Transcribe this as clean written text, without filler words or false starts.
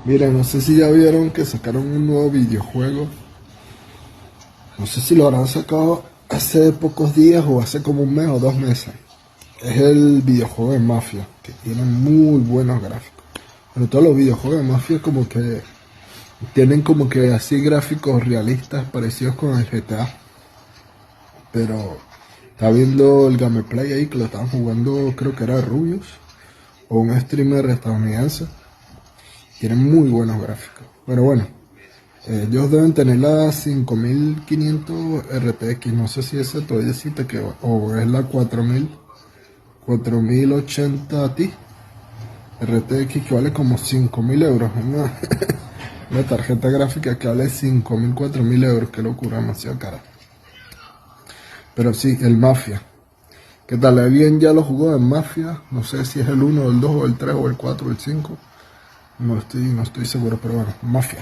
Miren, no sé si ya vieron que sacaron un nuevo videojuego. No sé si lo habrán sacado hace pocos días o hace como un mes o 2 meses. Es el videojuego de Mafia, que tiene muy buenos gráficos. Pero todos los videojuegos de Mafia como que tienen como que así gráficos realistas parecidos con el GTA. Pero está viendo el gameplay ahí que lo estaban jugando, creo que era Rubius o un streamer estadounidense. Tienen muy buenos gráficos. Pero bueno, ellos deben tener la 5500 RTX. No sé si ese todavía existe que, o es la 4080 Ti RTX que vale como 5000 euros. Una tarjeta gráfica que vale 5000, 4000 euros. Qué locura, demasiado cara. Pero sí, el Mafia. ¿Qué tal? ¿Alguien ya lo jugó en Mafia? No sé si es el 1, el 2, o el 3, o el 4, o el 5. No estoy seguro, pero bueno, Mafia.